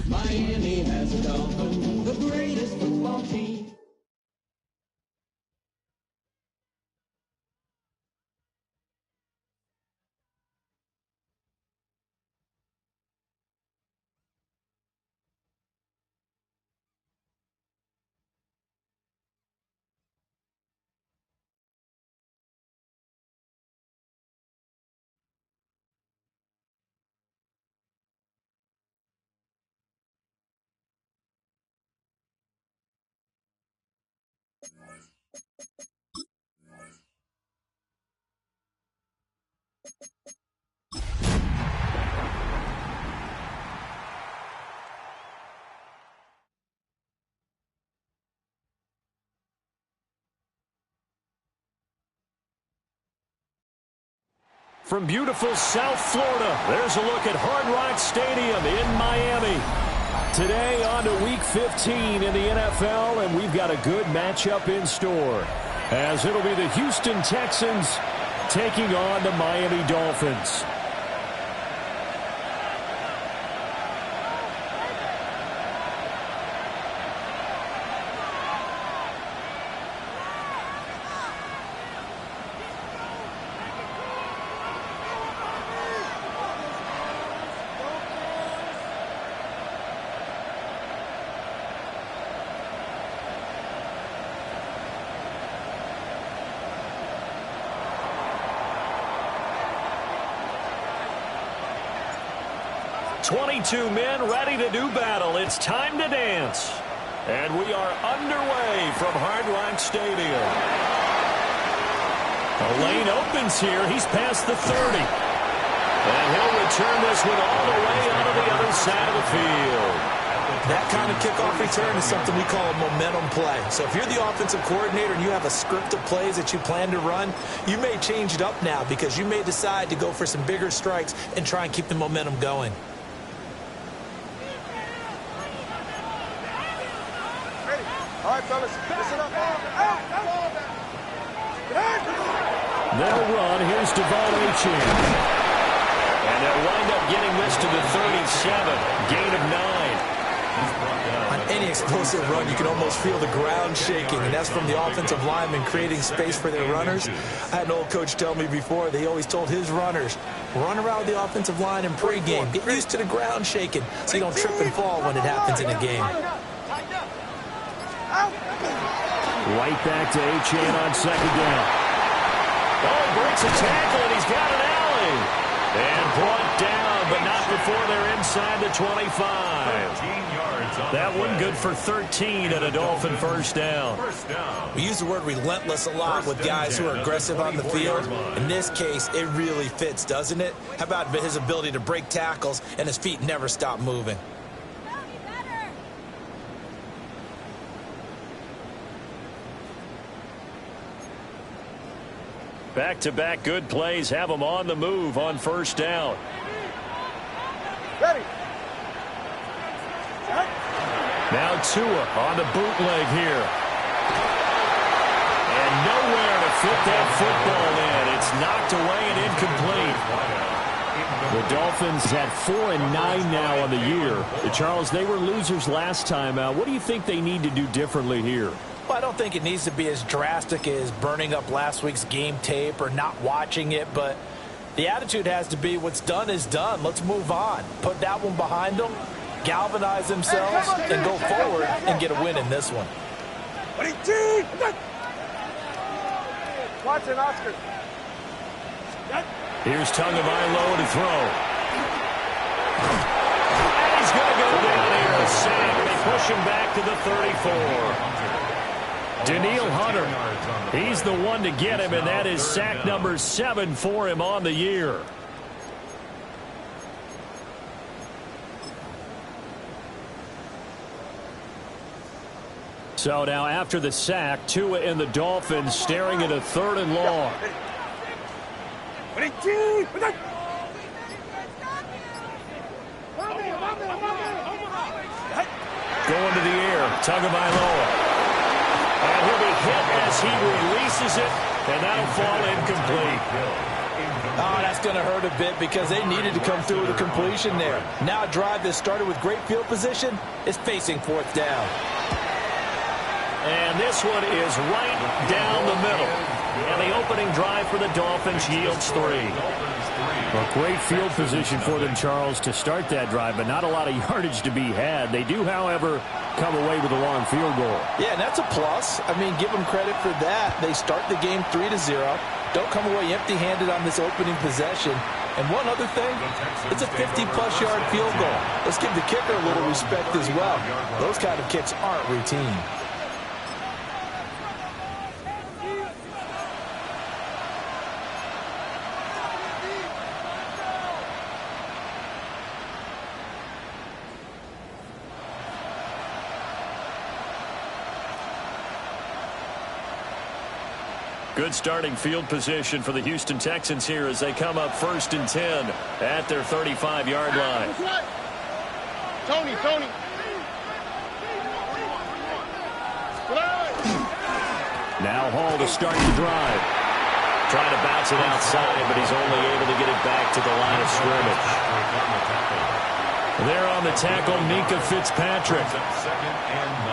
Miami has a Dolphin, the greatest football team. From beautiful South Florida, there's a look at Hard Rock Stadium in Miami. Today on to Week 15 in the NFL, and we've got a good matchup in store, as it'll be the Houston Texans taking on the Miami Dolphins. "22 men ready to do battle. It's time to dance." And we are underway from Hard Rock Stadium. The lane opens here. He's past the 30. And he'll return this one all the way onto the other side of the field. That kind of kickoff return is something we call a momentum play. So if you're the offensive coordinator and you have a script of plays that you plan to run, you may change it up now because you may decide to go for some bigger strikes and try and keep the momentum going. All right, fellas, listen up. They'll run. Here's Dolphin. And they'll wind up getting this to the 37. Gain of 9. On any explosive run, you can almost feel the ground shaking, and that's from the offensive linemen creating space for their runners. I had an old coach tell me before, they always told his runners, run around the offensive line in pregame. Get used to the ground shaking so you don't trip and fall when it happens in a game. Right back to Achane on second down. Oh, breaks a tackle, and he's got an alley. And brought down, but not before they're inside the 25. That one good for 13 and a Dolphin first down. We use the word relentless a lot with guys who are aggressive on the field. In this case, it really fits, doesn't it? How about his ability to break tackles and his feet never stop moving? Back-to-back good plays have them on the move on first down. Ready. Now Tua on the bootleg here. And nowhere to fit that football in. It's knocked away and incomplete. The Dolphins at 4-9 now on the year. Charles, they were losers last time out. What do you think they need to do differently here? Well, I don't think it needs to be as drastic as burning up last week's game tape or not watching it, but the attitude has to be what's done is done. Let's move on. Put that one behind them, galvanize themselves, and go forward and get a win in this one. Watch it, Oscar. Here's Tagovailoa to throw. And he's going to go down here. A sack. They push him back to the 34. Daniil Hunter, he's the one to get him, and that is sack number 7 for him on the year. So now after the sack, Tua and the Dolphins staring at a 3rd and long. Going to the air, Tagovailoa. And And he'll be hit as he releases it, and that'll fall incomplete. Oh, that's going to hurt a bit because they needed to come through with a completion there. Now a drive that started with great field position is facing fourth down. And this one is right down the middle. And the opening drive for the Dolphins yields 3. Well, great field position for them, Charles, to start that drive, but not a lot of yardage to be had. They do, however, come away with a long field goal. Yeah, and that's a plus. I mean, give them credit for that. They start the game 3-0. Don't come away empty-handed on this opening possession. And one other thing, it's a 50-plus yard field goal. Let's give the kicker a little respect as well. Those kind of kicks aren't routine. Good starting field position for the Houston Texans here as they come up 1st and 10 at their 35-yard line. Tony. Now Hall to start the drive. Trying to bounce it outside, but he's only able to get it back to the line of scrimmage. There on the tackle, Minka Fitzpatrick.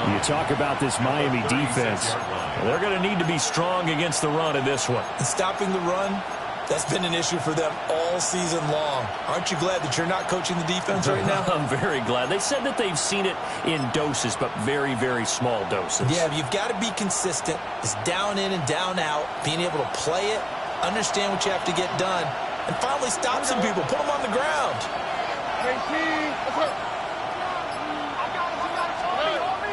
You talk about this Miami defense. They're going to need to be strong against the run in this one. And stopping the run, that's been an issue for them all season long. Aren't you glad that you're not coaching the defense right now? I'm very glad. They said that they've seen it in doses, but very, very small doses. Yeah, you've got to be consistent. It's down in and down out, being able to play it, understand what you have to get done, and finally stop some people, put them on the ground.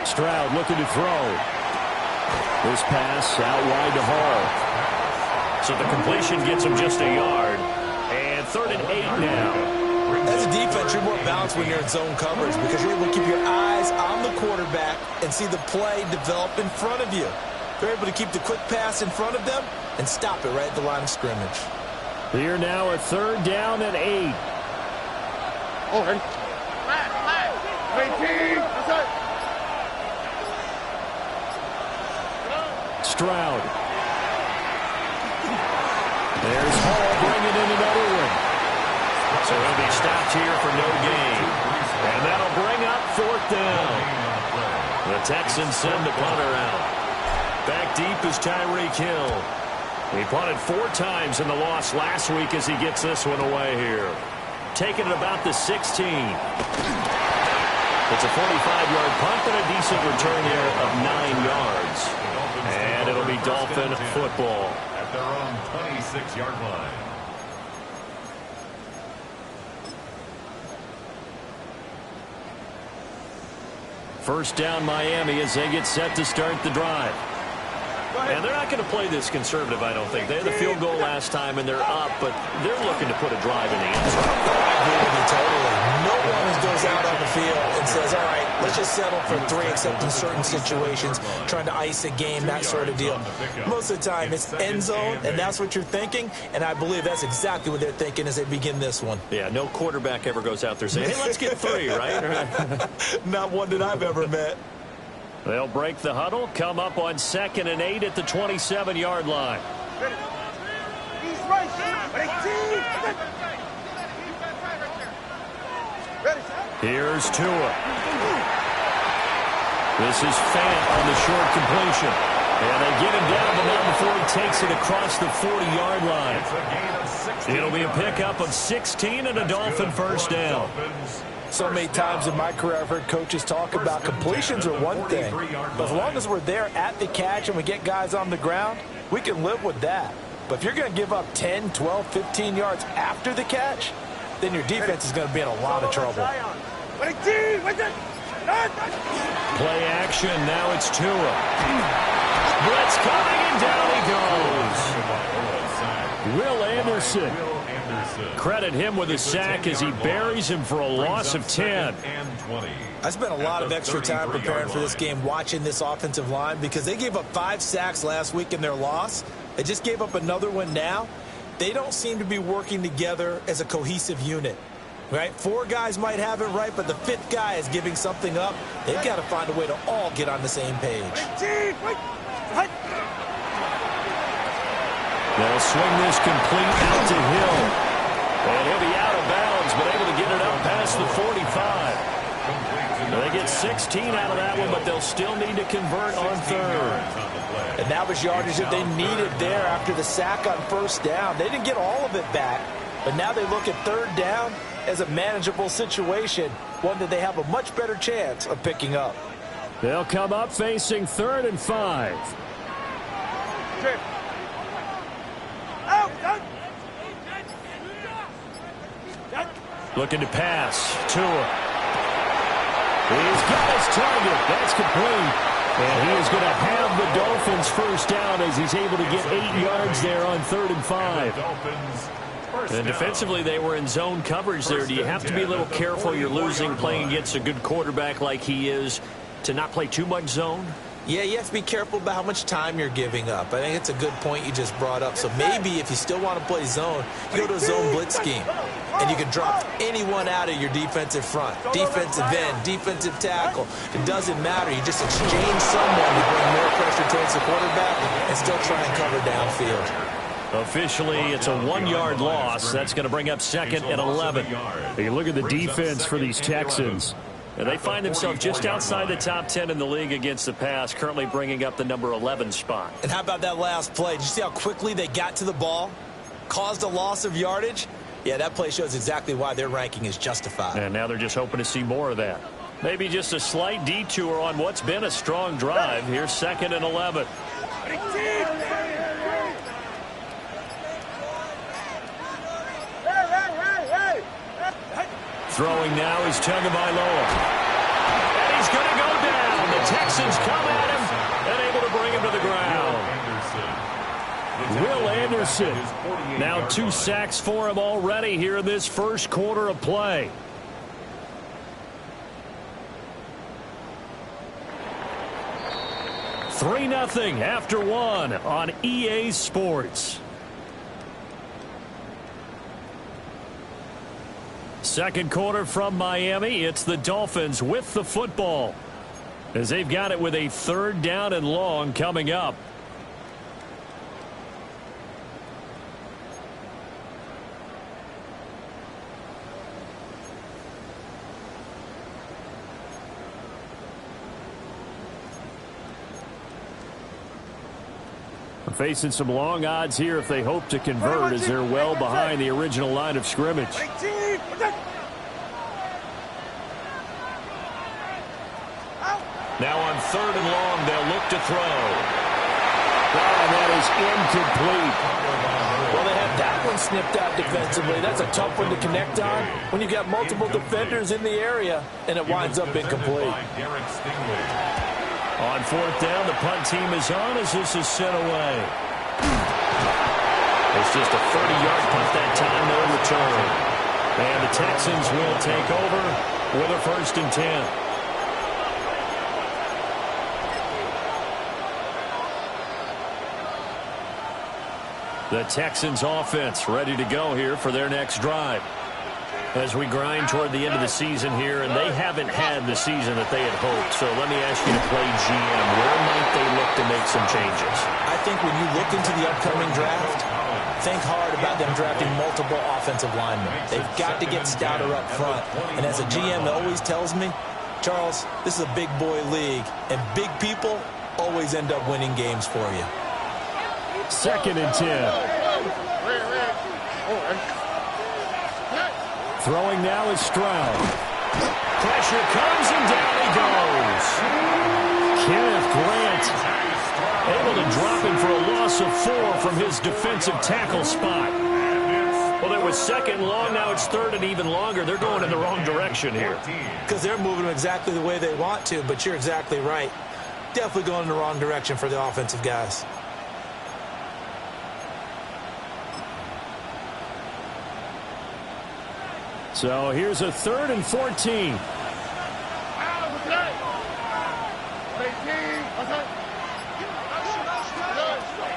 Stroud looking to throw. This pass out wide to Hall. So the completion gets him just a yard. And 3rd and 8 now. As a defense, you're more balanced when you're in zone coverage because you're able to keep your eyes on the quarterback and see the play develop in front of you. They're able to keep the quick pass in front of them and stop it right at the line of scrimmage. Here now a 3rd down and 8. Oh, ready? Stroud. There's Hall bringing in another one. So he'll be stopped here for no gain. And that'll bring up 4th down. The Texans send the punter out. Back deep is Tyreek Hill. He punted 4 times in the loss last week as he gets this one away here. Taking it about the 16. It's a 45-yard punt and a decent return there of 9 yards. And it'll be Dolphin football. At their own 26-yard line. First down Miami as they get set to start the drive. And they're not going to play this conservative, I don't think. They had the field goal last time, and they're up, but they're looking to put a drive in the end zone. I agree with you totally. No one goes out on the field and says, all right, let's just settle for 3, except in certain situations, trying to ice a game, that sort of deal. Most of the time, it's end zone, and that's what you're thinking, and I believe that's exactly what they're thinking as they begin this one. Yeah, no quarterback ever goes out there saying, hey, let's get 3, right? Not one that I've ever met. They'll break the huddle, come up on 2nd and 8 at the 27-yard line. He's right. Here's Tua. This is Fant on the short completion. And they get him down, but not before he takes it across the 40-yard line. It'll be a pickup of 16 and a Dolphin first down. So many times in my career I've heard coaches talk about completions are one thing, but as long as we're there at the catch and we get guys on the ground, we can live with that. But if you're going to give up 10, 12, 15 yards after the catch, then your defense is going to be in a lot of trouble. Play action, now it's Tua. Blitz coming, and down he goes. Will Anderson. Credit him with a sack as he buries him for a loss of 10. I spent a lot of extra time preparing for this game watching this offensive line because they gave up 5 sacks last week in their loss. They just gave up another one now. They don't seem to be working together as a cohesive unit. Right? 4 guys might have it right, but the 5th guy is giving something up. They've got to find a way to all get on the same page. They'll swing this complete out to Hill. And he'll be out of bounds, but able to get it up past the 45. They get 16 out of that one, but they'll still need to convert on third. And that was yardage that they needed there after the sack on first down. They didn't get all of it back, but now they look at third down as a manageable situation, one that they have a much better chance of picking up. They'll come up facing 3rd and 5. Looking to pass. Tua. He's got his target. That's complete. And he is going to have the Dolphins first down as he's able to get 8 yards there on 3rd and 5. And defensively, they were in zone coverage there. Do you have to be a little careful? You're losing, playing against a good quarterback like he is, to not play too much zone? Yeah, you have to be careful about how much time you're giving up. I think it's a good point you just brought up. So maybe if you still want to play zone, you go to a zone blitz scheme. And you can drop anyone out of your defensive front. Defensive end, defensive tackle. It doesn't matter. You just exchange someone to bring more pressure towards the quarterback and still try and cover downfield. Officially, it's a 1-yard loss. That's going to bring up 2nd and 11. You look at the defense for these Texans. And they find themselves just outside the top 10 in the league against the pass, currently bringing up the number 11 spot. And how about that last play? Did you see how quickly they got to the ball? Caused a loss of yardage? Yeah, that play shows exactly why their ranking is justified. And now they're just hoping to see more of that. Maybe just a slight detour on what's been a strong drive. Here's 2nd and 11. Throwing now is Tagovailoa. And he's going to go down. The Texans come at him and able to bring him to the ground. Will Anderson. Now 2 sacks for him already here in this first quarter of play. Three 3-0 after 1 on EA Sports. Second quarter from Miami. It's the Dolphins with the football as they've got it with a 3rd down and long coming up. Facing some long odds here if they hope to convert as they're well behind the original line of scrimmage. Now on 3rd and long, they'll look to throw. And that is incomplete. Well, they had that one snipped out defensively. That's a tough one to connect on when you've got multiple defenders in the area, and it winds up incomplete. On 4th down, the punt team is on as this is sent away. It's just a 30-yard punt that time, no return. And the Texans will take over with a 1st and 10. The Texans offense ready to go here for their next drive. As we grind toward the end of the season here, and they haven't had the season that they had hoped. So let me ask you to play GM. Where might they look to make some changes? I think when you look into the upcoming draft, think hard about them drafting multiple offensive linemen. They've got to get stouter up front. And as a GM always tells me, Charles, this is a big boy league, and big people always end up winning games for you. 2nd and 10. Throwing now is Stroud. Pressure comes and down he goes. Kenneth Grant able to drop him for a loss of 4 from his defensive tackle spot. Well, there was 2nd long, now it's 3rd and even longer. They're going in the wrong direction here. Because they're moving exactly the way they want to, but you're exactly right. Definitely going in the wrong direction for the offensive guys. So here's a 3rd and 14.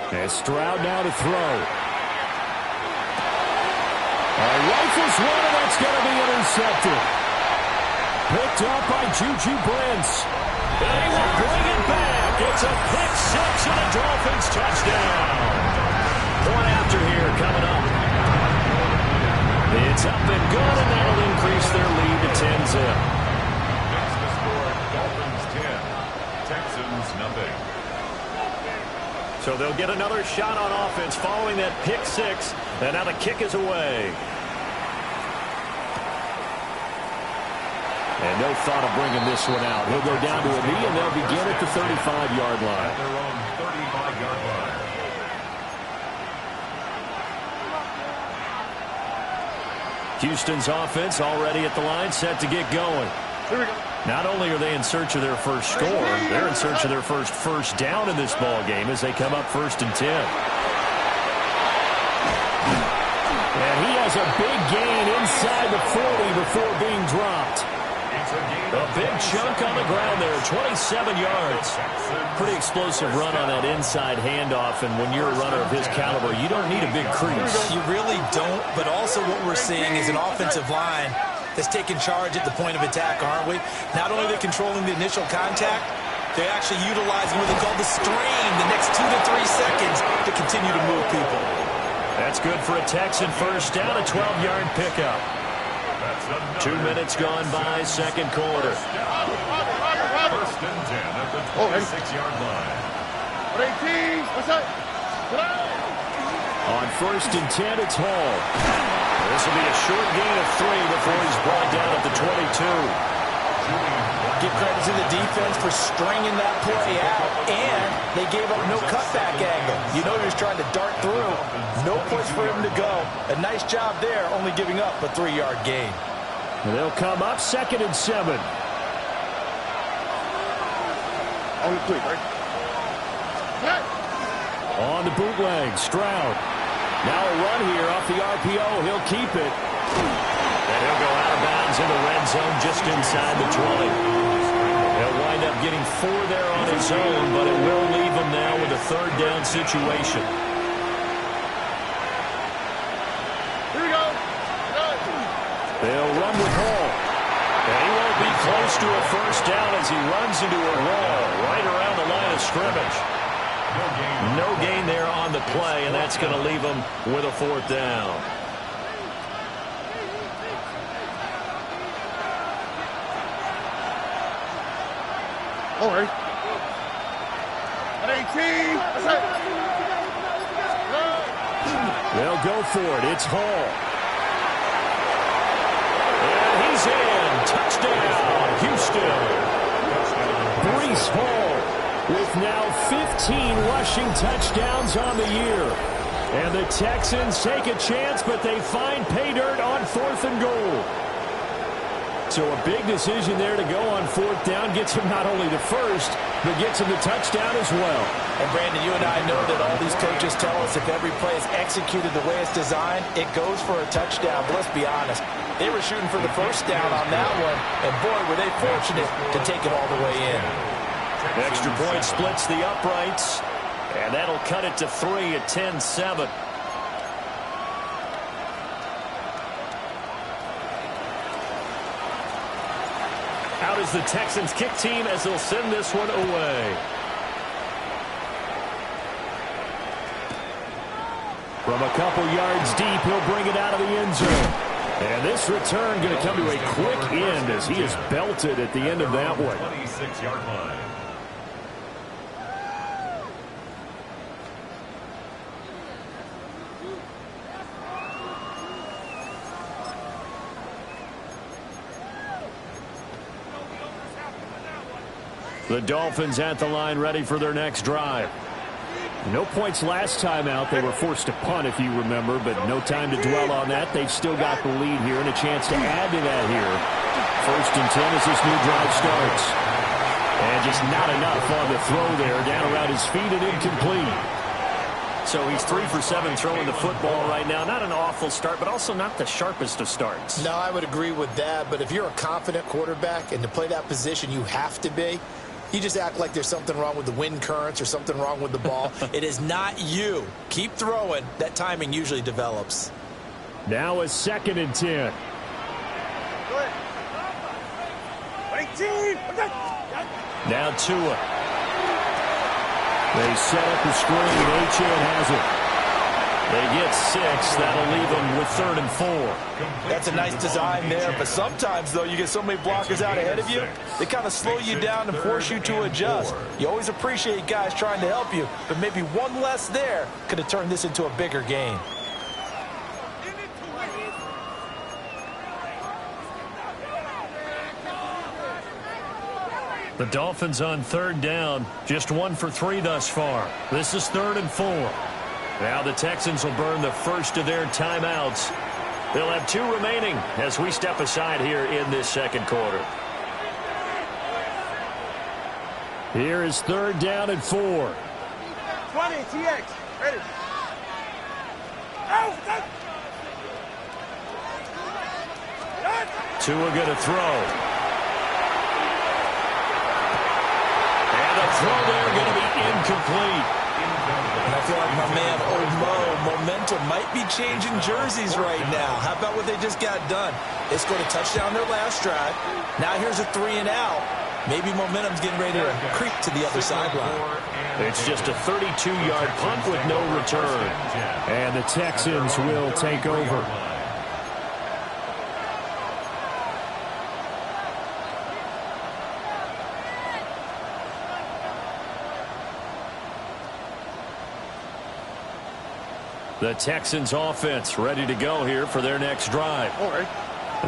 And Stroud now to throw. Rifles one, and that's going to be intercepted. Picked up by Juju Brents. And he will bring it back. It's a pick six and a Dolphins touchdown. Point after here coming up. It's up and good, and that'll increase their lead to 10-zip. Next to score, Dolphins 10, Texans nothing. So they'll get another shot on offense following that pick six, and now the kick is away. And no thought of bringing this one out. He'll go down to a knee, and they'll begin at the 35-yard line. At their own 35-yard line. Houston's offense already at the line, set to get going. Here we go. Not only are they in search of their first score, they're in search of their first down in this ball game as they come up 1st and 10. And he has a big gain inside the 40 before being dropped. A big chunk on the ground there, 27 yards. Pretty explosive run on that inside handoff, and when you're a runner of his caliber, you don't need a big crease. You really don't, but also what we're seeing is an offensive line that's taking charge at the point of attack, aren't we? Not only are they controlling the initial contact, they're actually utilizing what they call the stream, the next 2 to 3 seconds to continue to move people. That's good for a Texan first down, a 12-yard pickup. 2 minutes gone by, second quarter. 1st and 10 at the 26-yard line. 18, what's up? On 1st and 10, it's Hall. This will be a short gain of 3 before he's brought down at the 22. Give credit to the defense for stringing that play out, and they gave up no cutback angle. You know he was trying to dart through. No place for him to go. A nice job there, only giving up a 3-yard gain. And they'll come up 2nd and 7. Only 3, right? On the bootleg, Stroud. Now a run here off the RPO. He'll keep it. And he'll go out of bounds in the red zone just inside the 20. He'll wind up getting 4 there on his own, but it will leave him now with a 3rd down situation. Here we go. They'll run with Hall. And he won't be close to a first down as he runs into a wall right around the line of scrimmage. No gain there on the play, and that's going to leave him with a 4th down. All right. 18, what's up? They'll go for it. It's Hall. And he's in. Touchdown, Houston. Breece Hall with now 15 rushing touchdowns on the year. And the Texans take a chance, but they find pay dirt on 4th and goal. So a big decision there to go on 4th down. Gets him not only the first, but gets him the touchdown as well. And Brandon, you and I know that all these coaches tell us if every play is executed the way it's designed, it goes for a touchdown. But let's be honest, they were shooting for the first down on that one, and boy, were they fortunate to take it all the way in. Extra point splits the uprights, and that'll cut it to 3 at 10-7. Out is the Texans kick team as they'll send this one away. From a couple yards deep, he'll bring it out of the end zone. And this return going to come to a quick end as he is belted at the end of that one. 26-yard line. The Dolphins at the line ready for their next drive. No points last time out. They were forced to punt, if you remember, but no time to dwell on that. They've still got the lead here and a chance to add to that here. 1st and 10 as this new drive starts. And just not enough on the throw there. Down around his feet and incomplete. So he's 3 for 7 throwing the football right now. Not an awful start, but also not the sharpest of starts. No, I would agree with that. But if you're a confident quarterback and to play that position, you have to be. You just act like there's something wrong with the wind currents or something wrong with the ball. It is not you. Keep throwing. That timing usually develops. Now a 2nd and 10. 18, Now Tua. They set up the screen. Achane has it. They get 6. That'll leave them with 3rd and 4. That's a nice design there, but sometimes, though, you get so many blockers out ahead of you, they kind of slow you down and force you to adjust. You always appreciate guys trying to help you, but maybe one less there could have turned this into a bigger game. The Dolphins on 3rd down, just 1 for 3 thus far. This is 3rd and 4. Now the Texans will burn the first of their timeouts. They'll have 2 remaining as we step aside here in this second quarter. Here is 3rd down and 4. 20, TX. Ready. Tua going to throw. Throw there going to be incomplete. And I feel like my man, Old Mo, momentum might be changing jerseys right now. How about what they just got done? They scored a touchdown their last drive. Now here's a 3 and out. Maybe momentum's getting ready to creep to the other sideline. It's just a 32-yard punt with no return. And the Texans will take over. The Texans offense ready to go here for their next drive.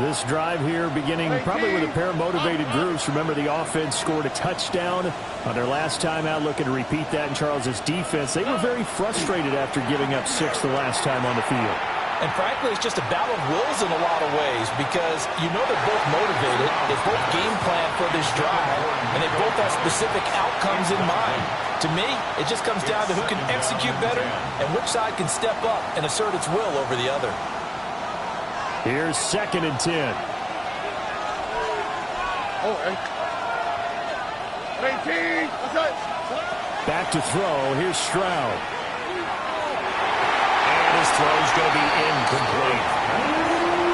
This drive here beginning probably with a pair of motivated groups. Remember, the offense scored a touchdown on their last time out, looking to repeat that in Charles' defense. They were very frustrated after giving up 6 the last time on the field. And frankly, it's just a battle of wills in a lot of ways because you know they're both motivated. They both game plan for this drive, and they both have specific outcomes in mind. To me, it just comes down to who can execute better and which side can step up and assert its will over the other. Here's 2nd and 10. Back to throw. Here's Stroud. And his throw's going to be incomplete.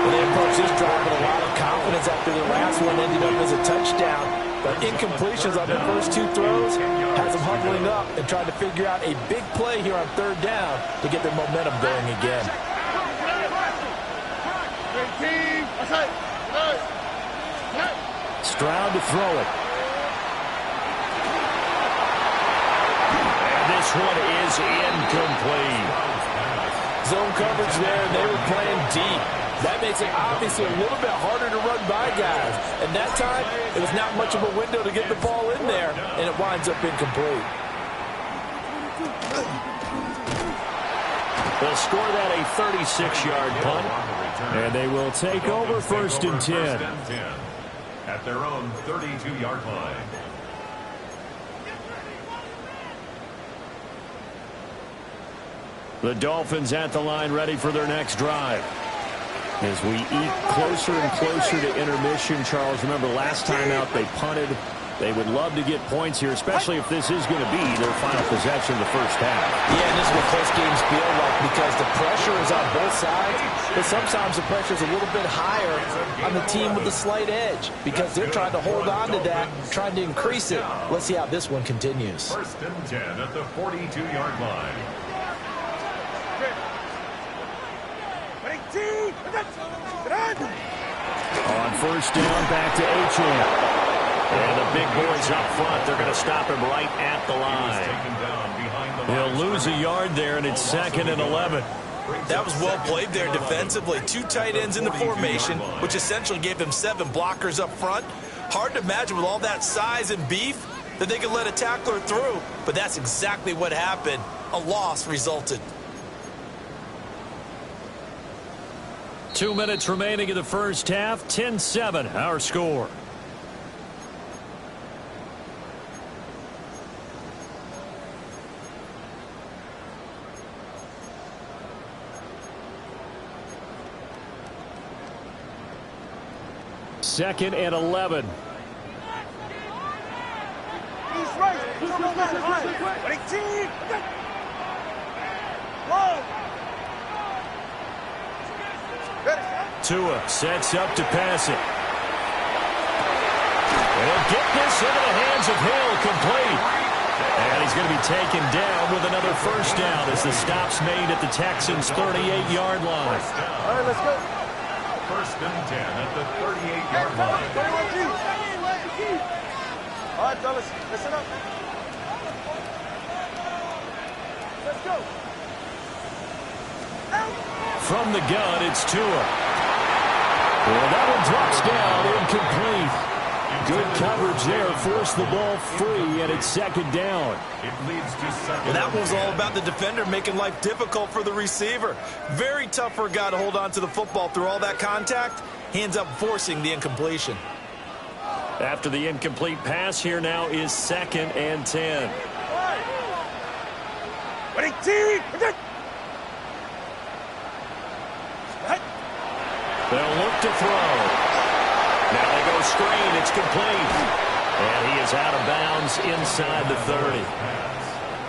Well, they approach this drive with a lot of confidence after the last one ended up as a touchdown. But incompletions on their first 2 throws has them huddling up and trying to figure out a big play here on 3rd down to get their momentum going again. Stroud to throw it. And this one is incomplete. Zone coverage there, and they were playing deep. That makes it obviously a little bit harder to run by guys. And that time, it was not much of a window to get the ball in there, and it winds up incomplete. They'll score that a 36-yard punt, and they will take over 1st and 10. At their own 32-yard line. The Dolphins at the line ready for their next drive. As we eat closer and closer to intermission, Charles, remember last time out they punted. They would love to get points here, especially if this is going to be their final possession of the first half. Yeah, and this is what close games feel like because the pressure is on both sides, but sometimes the pressure is a little bit higher on the team with a slight edge because they're trying to hold on to that, trying to increase it. Let's see how this one continues. 1st and 10 at the 42-yard line. On 1st down, back to Achane. And the big boys up front, they're going to stop him right at the line. He'll lose a yard there, and it's 2nd and 11. That was well played there defensively. 2 tight ends in the formation, which essentially gave them 7 blockers up front. Hard to imagine with all that size and beef that they could let a tackler through, but that's exactly what happened. A loss resulted. 2 minutes remaining in the first half, 10-7, our score. Second and 11. Tua sets up to pass it. And he'll get this into the hands of Hill, complete. And he's going to be taken down with another first down as the stop's made at the Texans' 38-yard line. All right, let's go. First and 10 at the 38-yard line. 21G. All right, fellas, listen up. Let's go. From the gun, it's Tua. Well, that one drops down, incomplete. Good coverage there, forced the ball free, and it's second down. It leads to second. Well, that was all about the defender making life difficult for the receiver. Very tough for a guy to hold on to the football through all that contact. He ends up forcing the incompletion. After the incomplete pass, here now is second and 10. Ready, team. They'll look to throw. Now they go screen. It's complete. And he is out of bounds inside the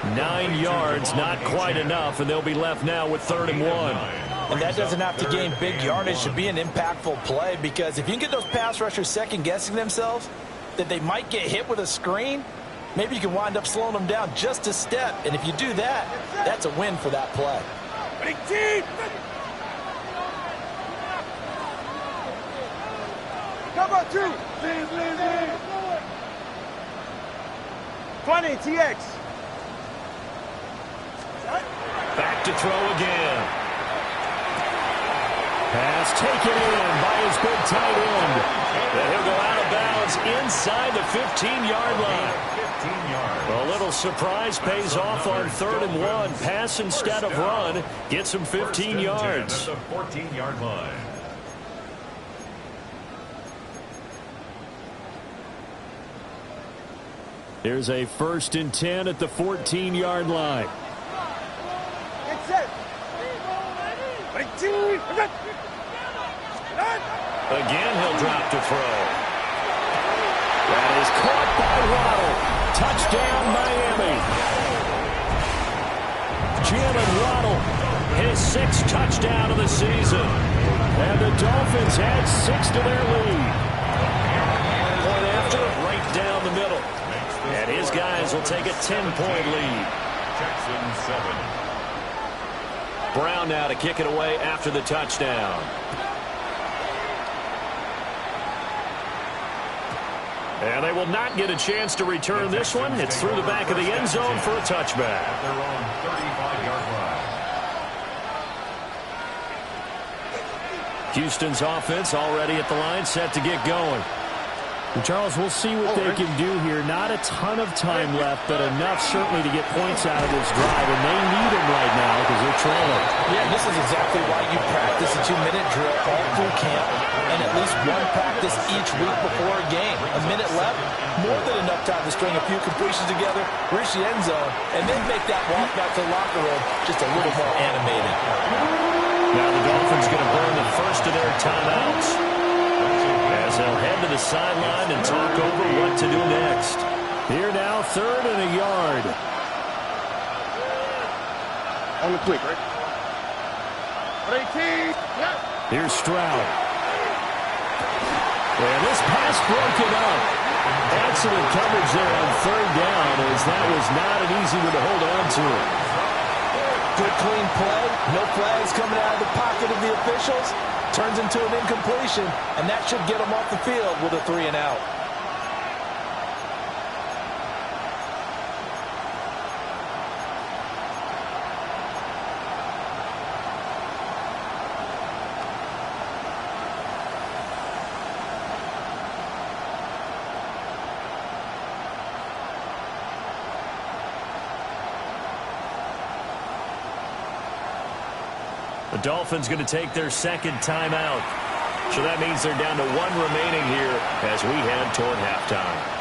30. 9 yards, not quite enough, and they'll be left now with 3rd and 1. And that doesn't have to gain big yardage to be an impactful play, because if you can get those pass rushers second-guessing themselves that they might get hit with a screen, maybe you can wind up slowing them down just a step. And if you do that, that's a win for that play. Ready, team. Cover 2. 20 TX. Back to throw again. Pass taken in by his big tight end. And he'll go out of bounds inside the 15-yard line. 15 yards. A little surprise pays off on 3rd and 1. Pass instead of run. Gets him 15 yards. At the 14-yard line. Here's a 1st and 10 at the 14-yard line. Get set. Ready, team. Again, he'll drop to throw. That is caught by Waddle. Touchdown, Miami. Jalen Waddle, his 6th touchdown of the season. And the Dolphins add 6 to their lead. Point after, right down the middle. And his guys will take a 10-point lead. Texans 7. Brown now to kick it away after the touchdown. And they will not get a chance to return this one. It's through the back of the end zone for a touchback. At their own 35-yard line. Houston's offense already at the line, set to get going. And Charles, we'll see what they can do here. Not a ton of time left, but enough certainly to get points out of this drive. And they need them right now because they're trailing. Yeah, this is exactly why you practice a 2-minute drill all through camp and at least one practice each week before a game. A minute left, more than enough time to string a few completions together, reach the end zone, and then make that walk back to the locker room just a little more animated. Now the Dolphins going to burn the first of their timeouts as they'll head to the sideline and talk over what to do next. Here now, 3rd and a yard. On the quick, right? Ready, team. Here's Stroud. And this pass broken up. Excellent coverage there on 3rd down, as that was not an easy one to hold on to. Good clean play, no flags coming out of the pocket of the officials. Turns into an incompletion, and that should get them off the field with a 3 and out. The Dolphins going to take their 2nd timeout. So that means they're down to 1 remaining here as we head toward halftime.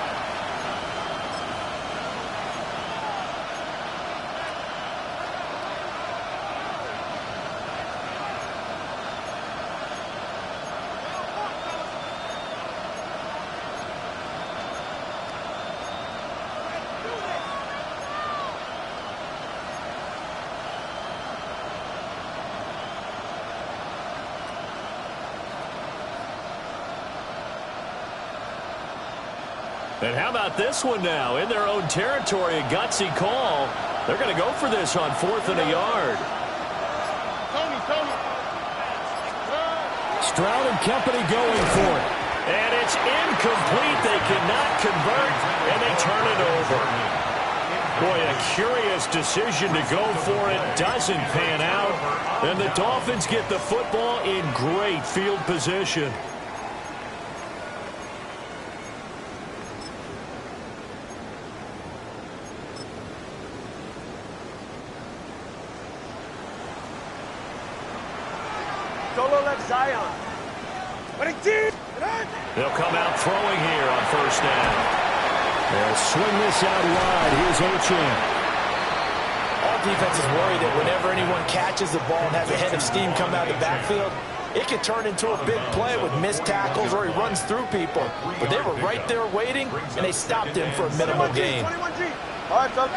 And how about this one now? In their own territory, a gutsy call. They're going to go for this on 4th and a yard. Stroud and company going for it. And it's incomplete. They cannot convert, and they turn it over. Boy, a curious decision to go for it. Doesn't pan out. And the Dolphins get the football in great field position. Solo left Zion. They'll come out throwing here on 1st down. They'll swing this out wide. Here's Ochan. All defenses worry that whenever anyone catches the ball and has a head of steam come out of the backfield, it can turn into a big play with missed tackles or he runs through people. But they were right there waiting, and they stopped him for a minimal gain. 21G. All right, fellas.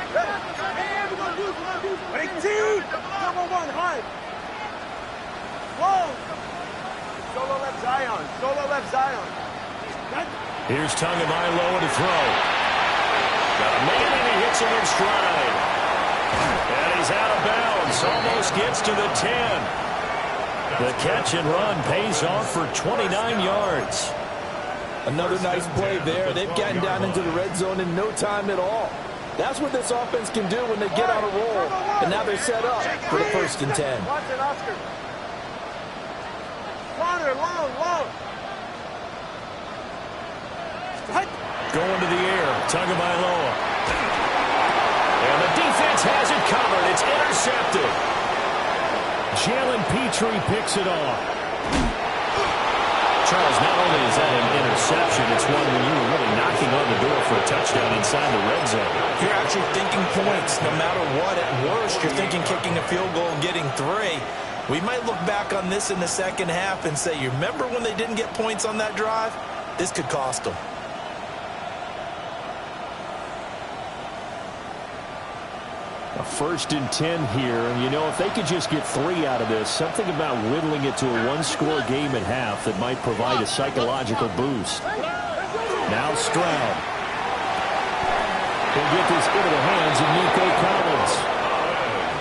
Number 1, high. Whoa. Solo left Zion. Solo left Zion. Here's Tagovailoa to throw. Got a man and he hits him in stride. And he's out of bounds. Almost gets to the 10. The catch and run pays off for 29 yards. Another nice play there. They've gotten down into the red zone in no time at all. That's what this offense can do when they get on a roll. And now they're set up for the 1st and 10. Watson, Oscar. Corner, long. Going to the air. Tagovailoa. And the defense has it covered. It's intercepted. Jalen Petrie picks it off. Charles, not only is that an interception, it's one when you were really knocking on the door for a touchdown inside the red zone. You're actually thinking points no matter what. At worst, you're thinking kicking a field goal and getting 3. We might look back on this in the second half and say, you remember when they didn't get points on that drive? This could cost them. A 1st and 10 here, and you know, if they could just get 3 out of this, something about whittling it to a 1-score game at half that might provide a psychological boost. Now Stroud. He'll get this into the hands of Nico Collins.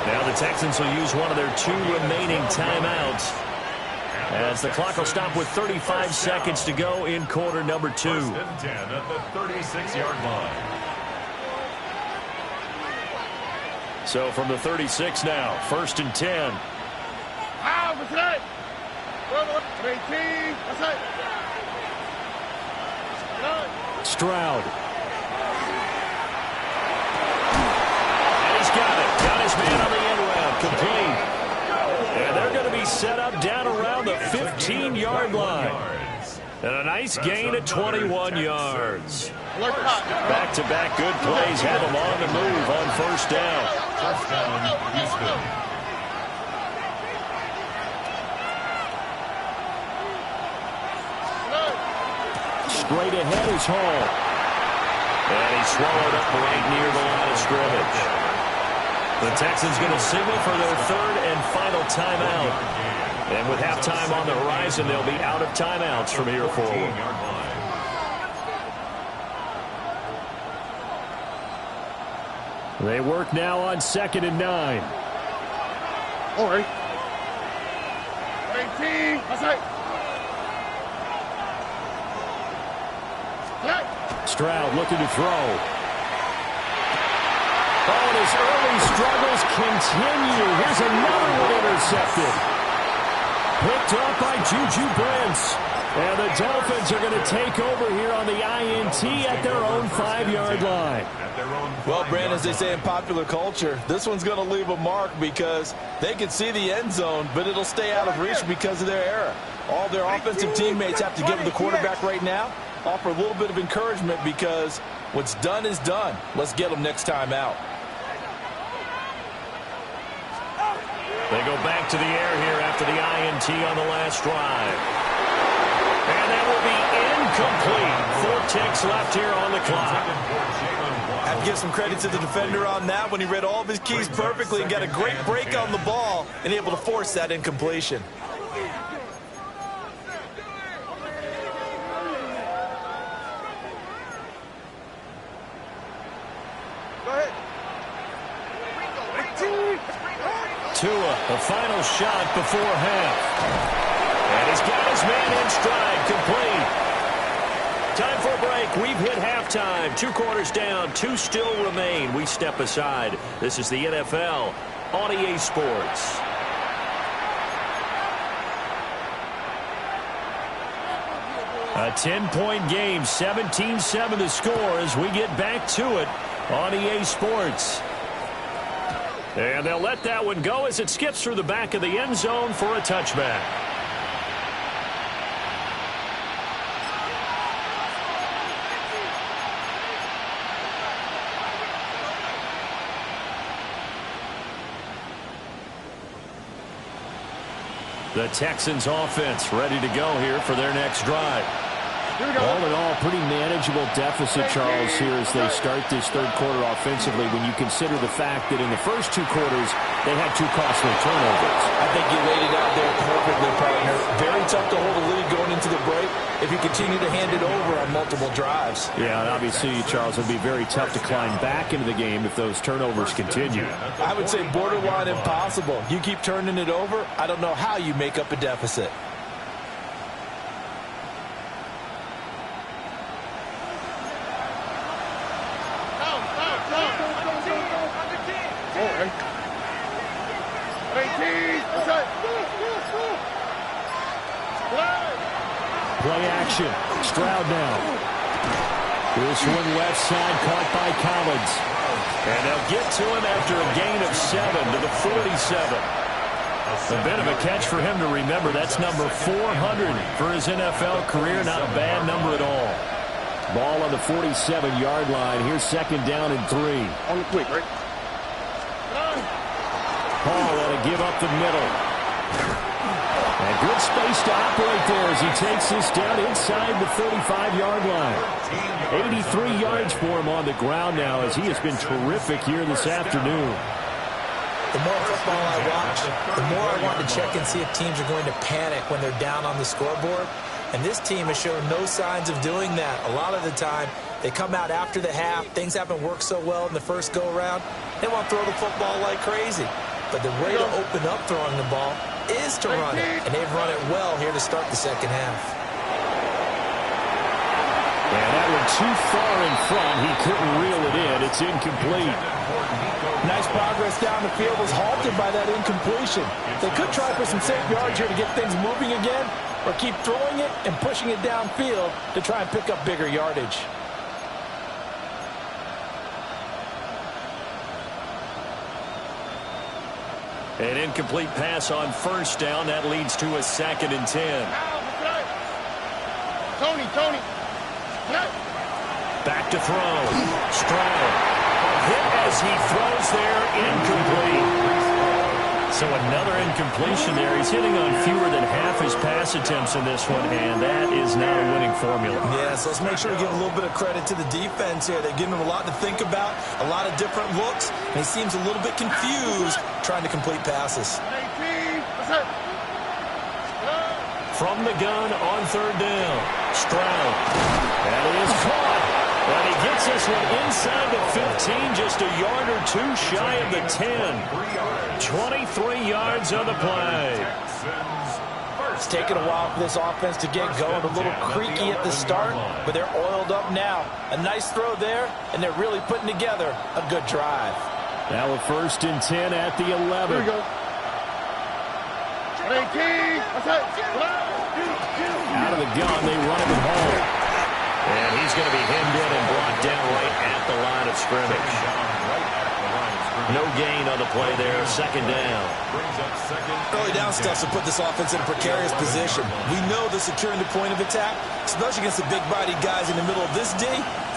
Now the Texans will use one of their 2 remaining timeouts as the clock will stop with 35 seconds to go in quarter number 2. 1st and 10 at the 36-yard line. So from the 36 now, 1st and 10. Stroud. And he's got it. Got his man on the end round. Complete. And they're going to be set up down around the 15-yard line. And a nice gain at 21 yards. Back-to-back good plays have them on the move on 1st down. 1st down, Houston. Straight ahead is Hall. And he's swallowed up right near the line of scrimmage. The Texans going to signal for their 3rd and final timeout. And with halftime on the horizon, they'll be out of timeouts from here forward. They work now on 2nd and 9. All right. 18. That's right. Stroud looking to throw. Oh, and his early struggles continue. Here's another one intercepted. Picked up by Juju Brents. And the Dolphins are going to take over here on the INT at their own 5-yard line. Well, Brand, as they say in popular culture, this one's going to leave a mark because they can see the end zone, but it'll stay out of reach because of their error. All their offensive teammates have to give the quarterback right now, offer a little bit of encouragement because what's done is done. Let's get them next time out. They go back to the air here after the INT on the last drive. And that will be incomplete. 4 ticks left here on the clock. I have to give some credit to the defender on that when he read all of his keys perfectly and got a great break on the ball and able to force that incompletion. The final shot before half. And he's got his man in stride, complete. Time for a break. We've hit halftime. 2 quarters down, 2 still remain. We step aside. This is the NFL on EA Sports. A 10-point game, 17-7 the score as we get back to it on EA Sports. And they'll let that one go as it skips through the back of the end zone for a touchback. The Texans offense ready to go here for their next drive. All in all, pretty manageable deficit, Charles, here as they start this third quarter offensively when you consider the fact that in the first 2 quarters, they had 2 costly turnovers. I think you laid it out there perfectly, partner. Very tough to hold a lead going into the break if you continue to hand it over on multiple drives. Yeah, and obviously, Charles, it would be very tough to climb back into the game if those turnovers continue. I would say borderline impossible. You keep turning it over, I don't know how you make up a deficit. Play action. Stroud now. This one left side caught by Collins. And they'll get to him after a gain of 7 to the 47. A bit of a catch for him to remember. That's number 400 for his NFL career. Not a bad number at all. Ball on the 47-yard line. Here's 2nd down and 3. On the quick, right? Paul want to give up the middle. And good space to operate there as he takes this down inside the 35-yard line. 83 yards for him on the ground now as he has been terrific here this afternoon. The more football I watch, the more I want to check and see if teams are going to panic when they're down on the scoreboard. And this team has shown no signs of doing that. A lot of the time, they come out after the half. Things haven't worked so well in the first go-around. They want to throw the football like crazy. But the way to open up throwing the ball is to run it. And they've run it well here to start the second half. And that one too far in front. He couldn't reel it in. It's incomplete. Nice progress down the field was halted by that incompletion. They could try for some safe yards here to get things moving again, or keep throwing it and pushing it downfield to try and pick up bigger yardage. An incomplete pass on 1st down. That leads to a 2nd and 10. Tony. Back to throw. Stroud. Hit as he throws there. Incomplete. So another incompletion there. He's hitting on fewer than half his pass attempts in this one, and that is not a winning formula. Yeah, so let's make sure we give a little bit of credit to the defense here. They've given him a lot to think about, a lot of different looks, and he seems a little bit confused trying to complete passes. From the gun on 3rd down. Stroud. That is caught. And he gets this one inside the 15, just a yard or 2 shy of the 10. 23 yards on the play. It's taken a while for this offense to get going. A little creaky at the start, but they're oiled up now. A nice throw there, and they're really putting together a good drive. Now a 1st and 10 at the 11. Here we go. Out of the gun, they run him at home. And he's going to be hemmed in and brought down right at the line of scrimmage. No gain on the play there. 2nd down. Early down stuff to put this offense in a precarious position. We know that securing the point of attack, especially against the big-bodied guys in the middle of this D,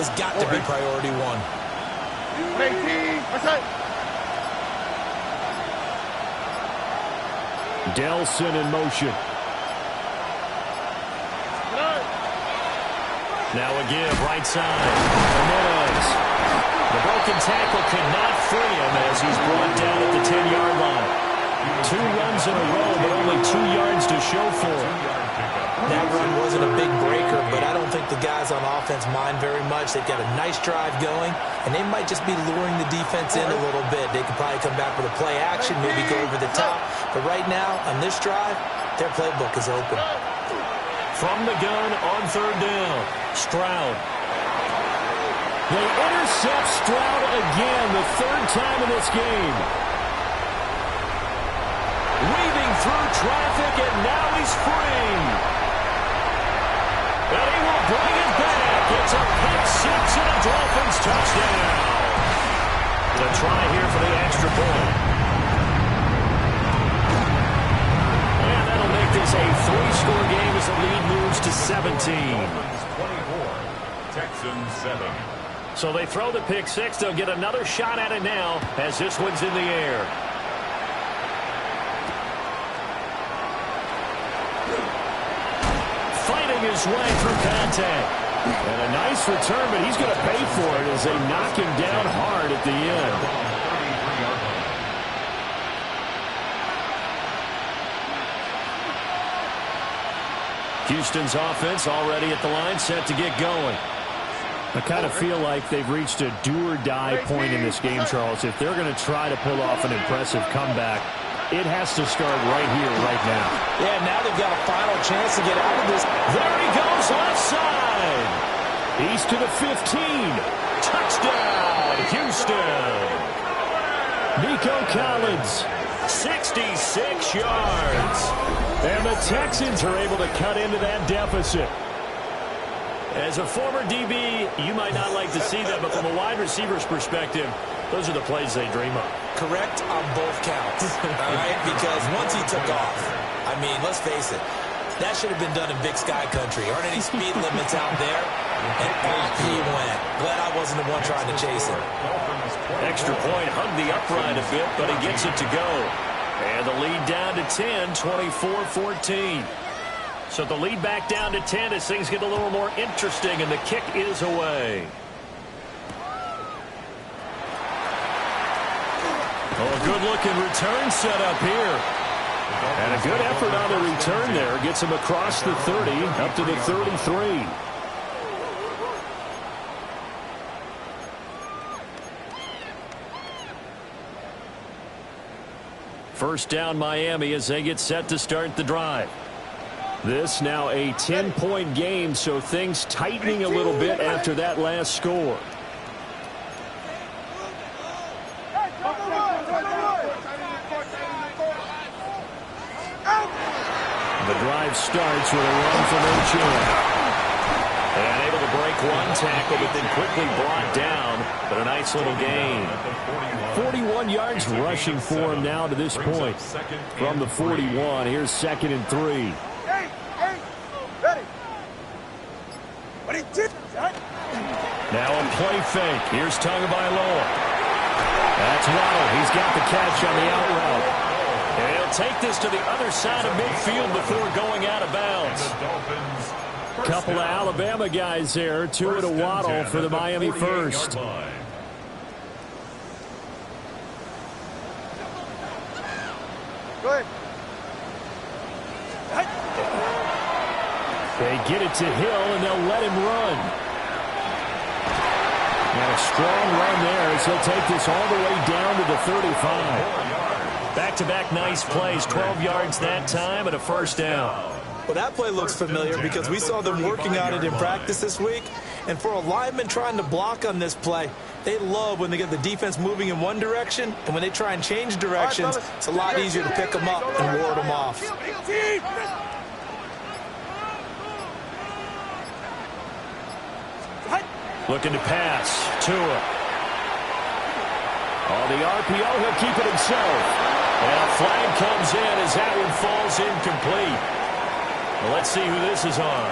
has got to be priority 1. Delson in motion. Now a give, right side. Jimenez. The broken tackle could not free him as he's brought down at the 10-yard line. 2 runs in a row, but only 2 yards to show for it. That run wasn't a big breaker, but I don't think the guys on offense mind very much. They've got a nice drive going, and they might just be luring the defense in a little bit. They could probably come back with a play action, maybe go over the top, But right now, on this drive, their playbook is open. From the gun on third down, Stroud. They intercept Stroud again, the third time in this game. Weaving through traffic, and now he's free. And he will bring it back. It's a pick six and a Dolphins touchdown. The try here for the extra point. And that'll make this a 3-score game as the lead moves to 17. Dolphins 24, Texans 7. So they throw the pick six. They'll get another shot at it now as this one's in the air. Fighting his way through contact. And a nice return, but he's going to pay for it as they knock him down hard at the end. Houston's offense already at the line, set to get going. I kind of feel like they've reached a do-or-die point in this game, Charles. If they're going to try to pull off an impressive comeback, it has to start right here, right now. Yeah, now they've got a final chance to get out of this. There he goes, left side. He's to the 15. Touchdown, Houston. Nico Collins, 66 yards. And the Texans are able to cut into that deficit. As a former DB, you might not like to see that, but from a wide receiver's perspective, those are the plays they dream of. Correct on both counts, all right? Because once he took off, I mean, let's face it, that should have been done in Big Sky Country. Aren't any speed limits out there? And off he went. Glad I wasn't the one trying to chase him. Extra point, hugged the upright a bit, but he gets it to go. And the lead down to 10, 24-14. So the lead back down to 10 as things get a little more interesting, and the kick is away. Oh, a good-looking return set up here. And a good effort on the return there. Gets him across the 30, up to the 33. First down, Miami, as they get set to start the drive. This now a 10-point game, so things tightening a little bit after that last score. The drive starts with a run from O'Chan. And able to break one tackle, but then quickly brought down. But a nice little gain. 41 yards rushing for him now to this point. From the 41, here's 2nd and 3. Now a play fake. Here's Tagovailoa. That's Waddle. He's got the catch on the out route. And he'll take this to the other side of midfield before going out of bounds. Couple of Alabama guys there. Two to Waddle for the Miami first. They get it to Hill, and they'll let him run. And a strong run there as he'll take this all the way down to the 35. Back-to-back nice plays, 12 yards that time, and a first down. Well, that play looks familiar because we saw them working on it in practice this week. And for a lineman trying to block on this play, they love when they get the defense moving in one direction, and when they try and change directions, it's a lot easier to pick them up and ward them off. Looking to pass. Tua. On the RPO, he'll keep it himself. And a flag comes in as that one falls incomplete. Well, let's see who this is on.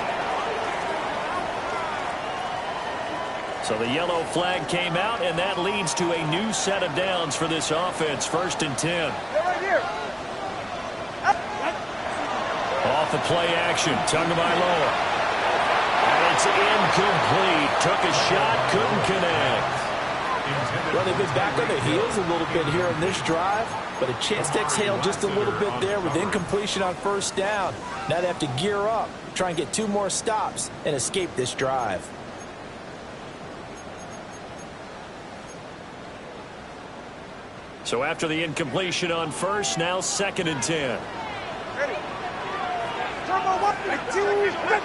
So the yellow flag came out, and that leads to a new set of downs for this offense. 1st and 10. Off the play action. Tagovailoa. And it's incomplete. Took a shot, couldn't connect. Well, they've been back on their heels a little bit here on this drive, but a chance to exhale just a little bit there with incompletion on first down. Now they have to gear up, try and get 2 more stops, and escape this drive. So after the incompletion on first, now 2nd and 10. Ready. Turbo 1, 2, movement.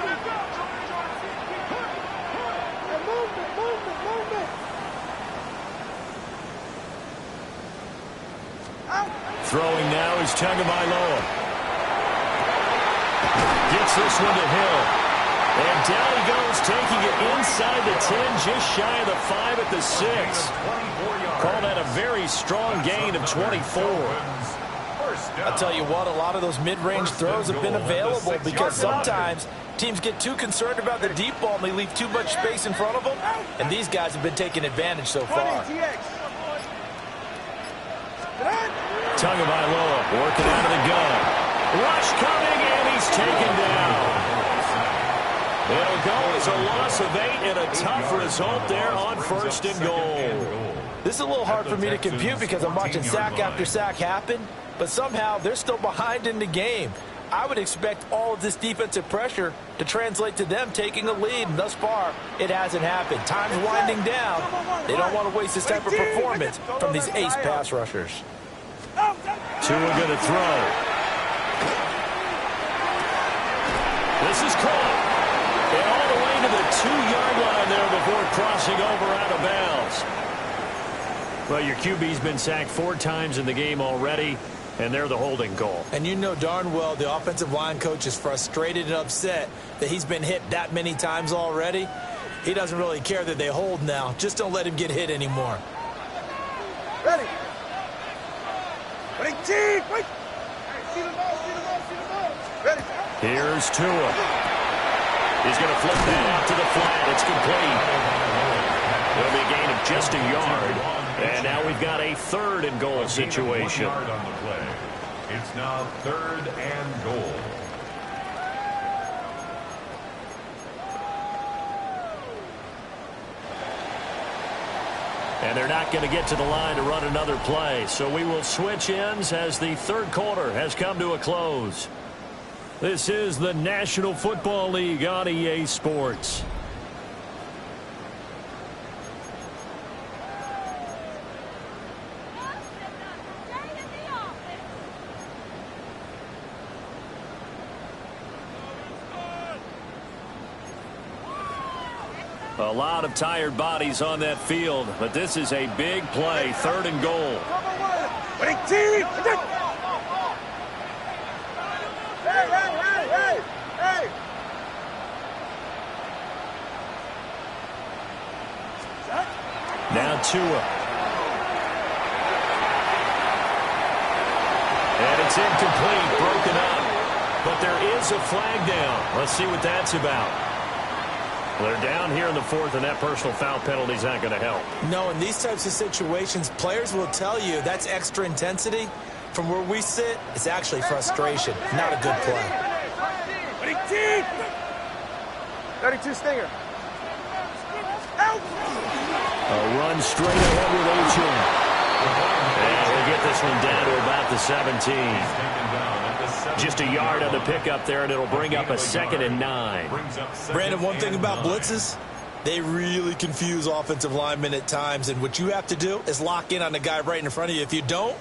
Throwing now is Tagovailoa. Gets this one to Hill. And down he goes, taking it inside the 10, just shy of the 5 at the 6. Call that a very strong gain of 24. I'll tell you what, a lot of those mid-range throws have been available because sometimes teams get too concerned about the deep ball and they leave too much space in front of them, and these guys have been taking advantage so far. Tagovailoa working out of the gun. Rush coming, and he's taken down. It'll go as a loss of 8 and a tough result there on 1st and goal. This is a little hard for me to compute because I'm watching sack after sack happen, but somehow they're still behind in the game. I would expect all of this defensive pressure to translate to them taking a lead, and thus far, it hasn't happened. Time's winding down. They don't want to waste this type of performance from these ace pass rushers. Tua going to throw. This is caught. And all the way to the 2-yard line there before crossing over out of bounds. Well, your QB's been sacked 4 times in the game already, and they're the holding call. And you know darn well the offensive line coach is frustrated and upset that he's been hit that many times already. He doesn't really care that they hold now. Just don't let him get hit anymore. Ready. Wait. See the ball. Ready. Here's Tua. He's going to flip that out to the flat. It's complete. It'll be a gain of just a yard. And now we've got a 3rd and goal situation. On the play. It's now 3rd and goal. And they're not going to get to the line to run another play. So we will switch ends as the 3rd quarter has come to a close. This is the National Football League on EA Sports. A lot of tired bodies on that field, but this is a big play, 3rd and goal. Hey. Now Tua. And it's incomplete, broken up. But there is a flag down. Let's see what that's about. They're down here in the 4th, and that personal foul penalty is not going to help. No, in these types of situations, players will tell you that's extra intensity. From where we sit, it's actually frustration, not a good play. 32 Stinger. A run straight ahead with H.M. And we'll get this one down to about the 17. Just a yard on the pickup there, and it'll bring up a 2nd and 9. Brandon, one thing about blitzes, they really confuse offensive linemen at times, and what you have to do is lock in on the guy right in front of you. If you don't,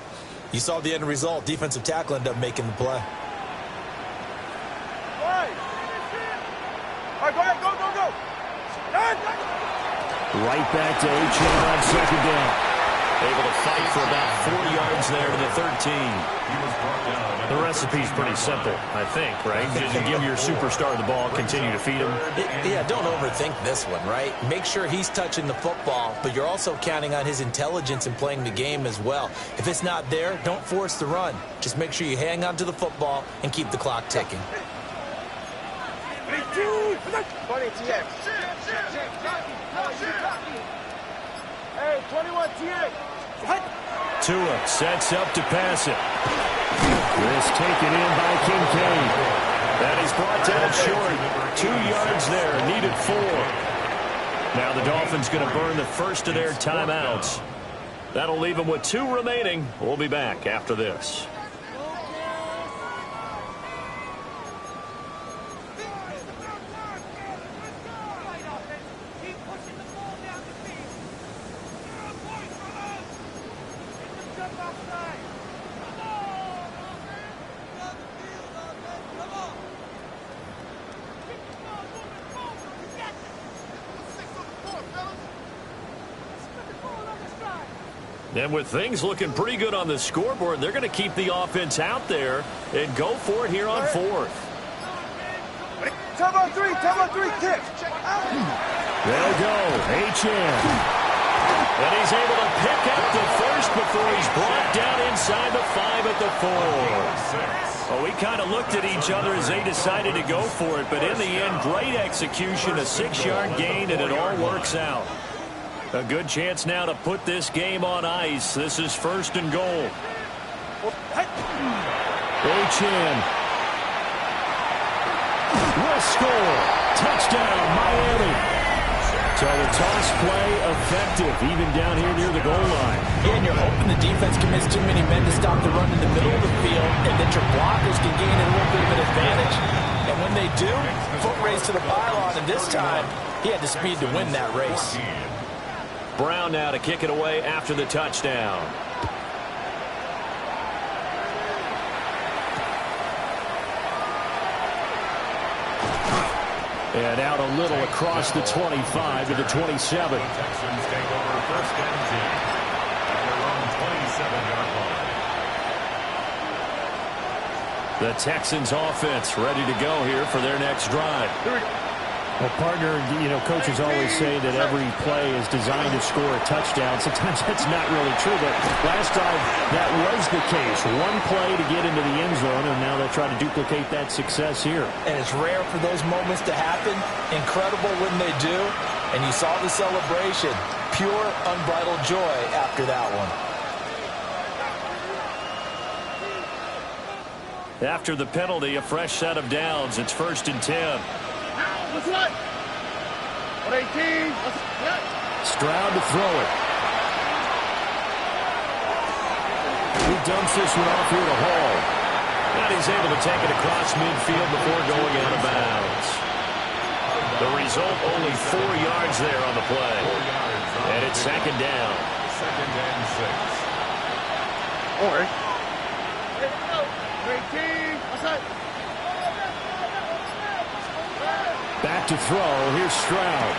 you saw the end result. Defensive tackle ended up making the play. All right, go ahead, go. Right back to H.M. on 2nd down. Able to fight for about 4 yards there to the 13. The recipe's pretty simple, I think, right? Just give your superstar the ball, continue to feed him. Yeah, don't overthink this one, right? Make sure he's touching the football, but you're also counting on his intelligence in playing the game as well. If it's not there, don't force the run. Just make sure you hang on to the football and keep the clock ticking. 20 TX. Hey, 21 TX. Tua sets up to pass it. This taken in by Kincaid. That is brought down short. 2 yards there, needed 4. Now the Dolphins going to burn the first of their timeouts. That'll leave them with 2 remaining. We'll be back after this. Jump off And with things looking pretty good on the scoreboard, they're going to keep the offense out there and go for it here on fourth. Turbo three, kick. They'll go. H.N. And he's able to pick up the first before he's brought down inside the 5 at the 4. Well, we kind of looked at each other as they decided to go for it, but in the end, great execution, a 6-yard gain, and it all works out. A good chance now to put this game on ice. This is first and goal. H.N. will score. Touchdown, Miami. So the toss play effective, even down here near the goal line. Yeah, and you're hoping the defense commits too many men to stop the run in the middle of the field, and that your blockers can gain a little bit of an advantage. And when they do, foot race to the pylon, and this time, he had the speed to win that race. Brown now to kick it away after the touchdown. And out a little across the 25 to the 27. Texans take over first and 10 at their own 27-yard line. The Texans offense ready to go here for their next drive. Well, partner, you know, coaches always say that every play is designed to score a touchdown. Sometimes that's not really true, but last drive that was the case. One play to get into the end zone, and now they'll try to duplicate that success here. And it's rare for those moments to happen. Incredible when they do. And you saw the celebration. Pure, unbridled joy after that one. After the penalty, a fresh set of downs. It's first and 10. Stroud to throw it. He dumps this one off here to Hall. And he's able to take it across midfield before going out of bounds. The result, only 4 yards there on the play. And it's second down. Second and 6. All right. Back to throw. Here's Stroud.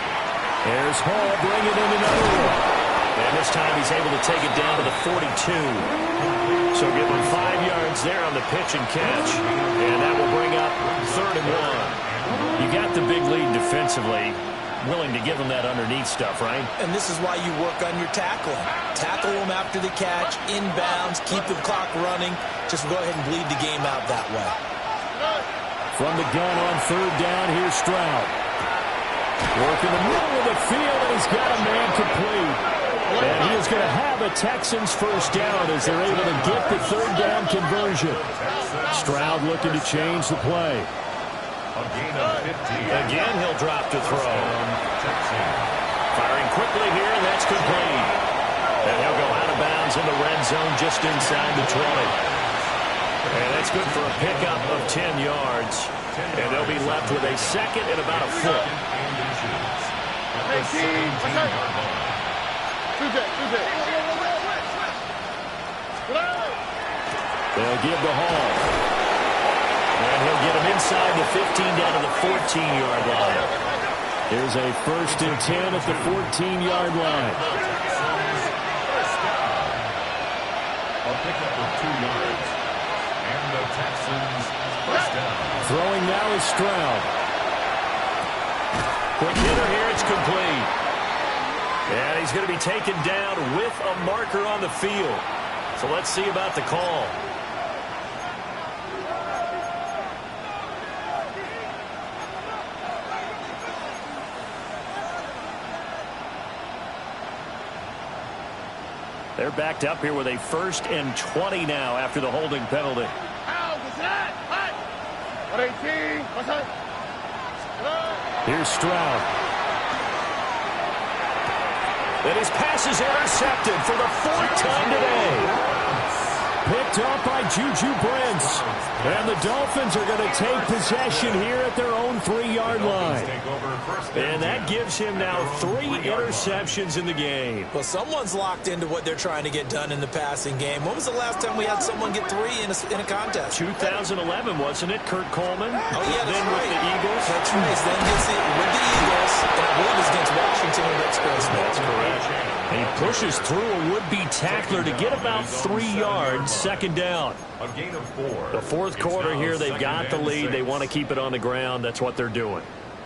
There's Hall bringing in another one. And this time he's able to take it down to the 42. So give him 5 yards there on the pitch and catch. And that will bring up third and 1. You got the big lead defensively. Willing to give him that underneath stuff, right? And this is why you work on your tackling. Tackle them after the catch, inbounds, keep the clock running. Just go ahead and bleed the game out that way. From the gun on third down, here's Stroud. Work in the middle of the field, and he's got a man complete. And he is going to have a Texans first down as they're able to get the third down conversion. Stroud looking to change the play. A gain of 15. Again, he'll drop to throw. Firing quickly here, and that's complete. And he'll go out of bounds in the red zone just inside the 20. And that's good for a pickup of 10 yards. And they'll be left with a second and about a foot. They'll give the Hall. And he'll get him inside the 15 down to the 14-yard line. Here's a first and 10 at the 14-yard line. A pickup of 2 yards. And the Texans first down. Throwing now is Stroud. Quick hitter here, it's complete. And he's going to be taken down with a marker on the field. So let's see about the call. They're backed up here with a first and 20 now after the holding penalty. Here's Stroud. And his pass is intercepted for the 4th time today. Picked up by Juju Brents. And the Dolphins are going to take possession here at their own 3-yard line. And that gives him now 3 interceptions in the game. Well, someone's locked into what they're trying to get done in the passing game. When was the last time we had someone get 3 in a contest? 2011, wasn't it? Kurt Coleman? Oh, yeah, that's then right. with the Eagles. That's right. Then gets it with the Eagles. And I believe it's against Washington and Rex Grossman. That's correct. And he pushes through a would-be tackler to get about 3 yards, second down. A gain of 4. The fourth quarter here, they've got the lead. They want to keep it on the ground. That's what they're doing.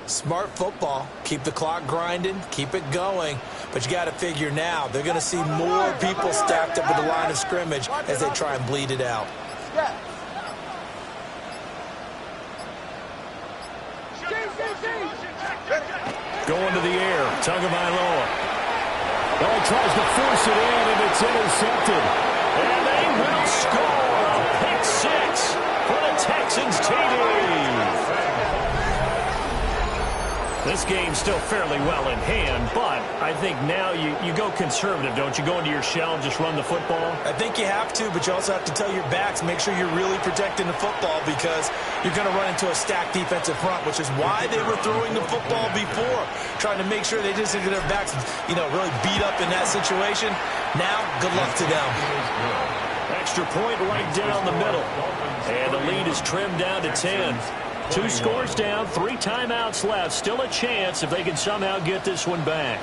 Smart football. Keep the clock grinding. Keep it going. But you got to figure now, they're going to see more people stacked up at the line of scrimmage as they try and bleed it out. Going to the air. Tagovailoa. Well, he tries to force it in, and it's intercepted. And they will score a pick six for the Texans TD. This game's still fairly well in hand, but I think now you go conservative, don't you? Go into your shell and just run the football? I think you have to, but you also have to tell your backs, make sure you're really protecting the football because you're going to run into a stacked defensive front, which is why they were throwing the football before, trying to make sure they just get their backs, really beat up in that situation. Now, good luck to them. Extra point right down the middle. And the lead is trimmed down to 10. 2 scores down, 3 timeouts left. Still a chance if they can somehow get this one back.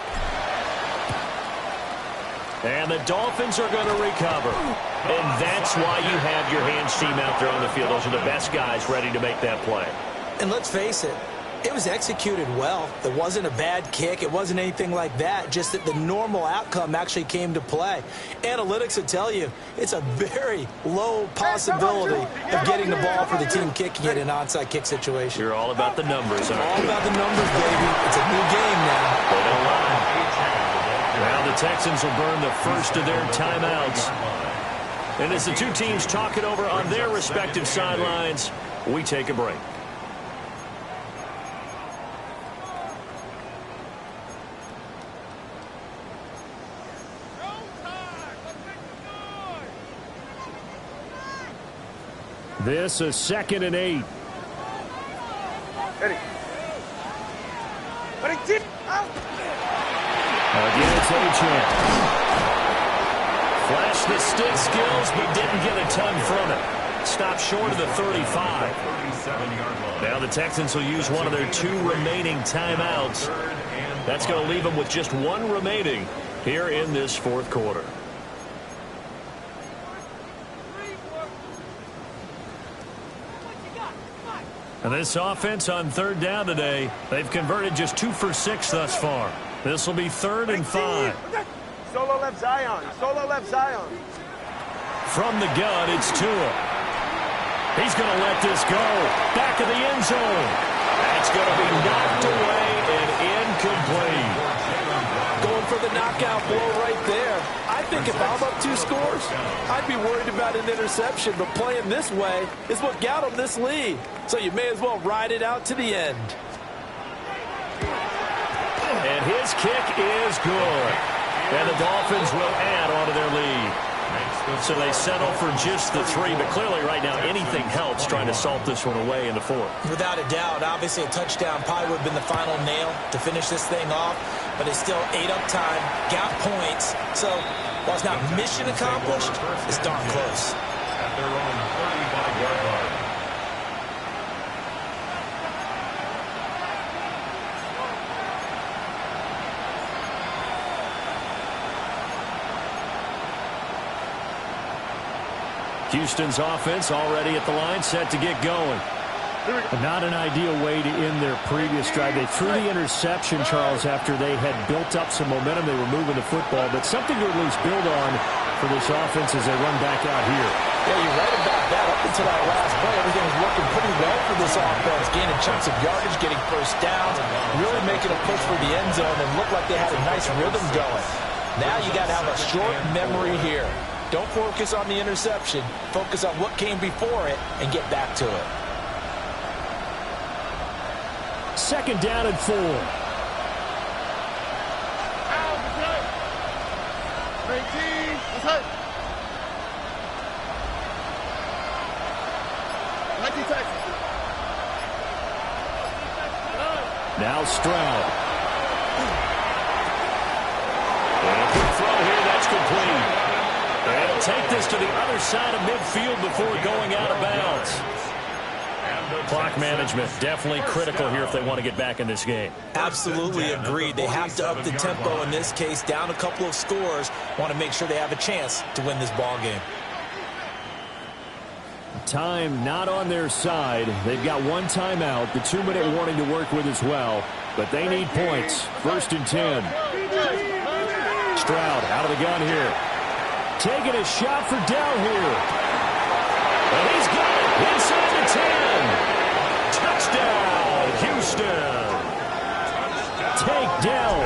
And the Dolphins are going to recover. And that's why you have your hands team out there on the field. Those are the best guys ready to make that play. And let's face it, it was executed well. It wasn't a bad kick. It wasn't anything like that. Just that the normal outcome actually came to play. Analytics will tell you it's a very low possibility of getting the ball for the team kicking it in an onside kick situation. You're all about the numbers, aren't you? All about the numbers, baby. It's a new game now. They don't lie. Now the Texans will burn the first of their timeouts. And as the two teams talk it over on their respective sidelines, we take a break. This is 2nd and 8. Again, it's A-Chan. Flashed the stick skills, but didn't get a ton from it. Stopped short of the 35. Now the Texans will use one of their 2 remaining timeouts. That's going to leave them with just 1 remaining here in this fourth quarter. And this offense on 3rd down today, they've converted just 2 for 6 thus far. This will be 3rd and 5. Solo left Zion. Solo left Zion. From the gun, it's Tua. He's going to let this go. Back of the end zone. That's going to be knocked away and incomplete. Going for the knockout blow right there. I think if I'm up 2 scores, I'd be worried about an interception, but playing this way is what got them this lead. So you may as well ride it out to the end. And his kick is good. And the Dolphins will add on to their lead. So they settle for just the 3, but clearly right now anything helps trying to salt this one away in the 4th. Without a doubt, obviously a touchdown probably would have been the final nail to finish this thing off, but it's still ate up time, got points. So while it's not mission accomplished, it's darn close. At their own 35-yard line. Houston's offense already at the line, set to get going. Not an ideal way to end their previous drive. They threw the interception, Charles, after they had built up some momentum. They were moving the football, but something to at least build on for this offense as they run back out here. Yeah, you're right about that. Up until that last play, everything was working pretty well for this offense, gaining chunks of yardage, getting first downs, really making a push for the end zone, and looked like they had a nice rhythm going. Now you got to have a short memory here. Don't focus on the interception. Focus on what came before it and get back to it. 2nd down and 4. Now Stroud. And a quick throw here, that's complete. And he'll take this to the other side of midfield before going out of bounds. Clock management, definitely critical here if they want to get back in this game. Absolutely agreed. They have to up the tempo in this case, down a couple of scores. Want to make sure they have a chance to win this ball game. Time not on their side. They've got one timeout, the 2-minute warning to work with as well. But they need points. 1st and 10. Stroud out of the gun here. Taking a shot for Dell here. And he's got it inside the 10. Touchdown, Houston. Take Dell,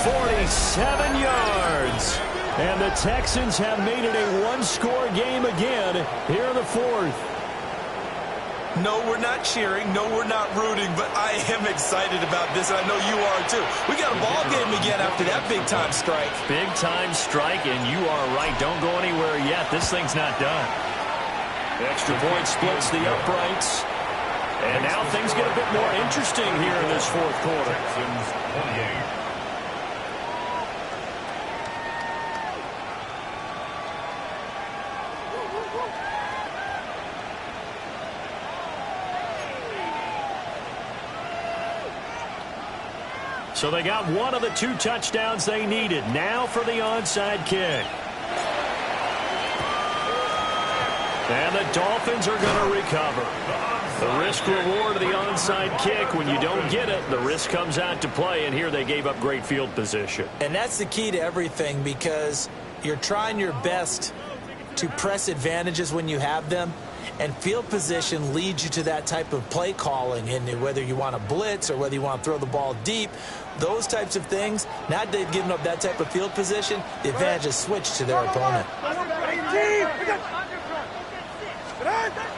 47 yards. And the Texans have made it a one-score game again here in the 4th. No, we're not cheering. No, we're not rooting. But I am excited about this, and I know you are too. We got a ball game again after that big-time strike. Big-time strike, and you are right. Don't go anywhere yet. This thing's not done. Extra point splits the uprights. And now things get a bit more interesting here in this 4th quarter. Texans 28. So they got one of the 2 touchdowns they needed. Now for the onside kick. And the Dolphins are going to recover. The risk-reward of the onside kick, when you don't get it, the risk comes out to play, and here they gave up great field position. And that's the key to everything, because you're trying your best to press advantages when you have them, and field position leads you to that type of play calling, and whether you want to blitz or whether you want to throw the ball deep, those types of things. Now that they've given up that type of field position, the advantage is switched to their opponent.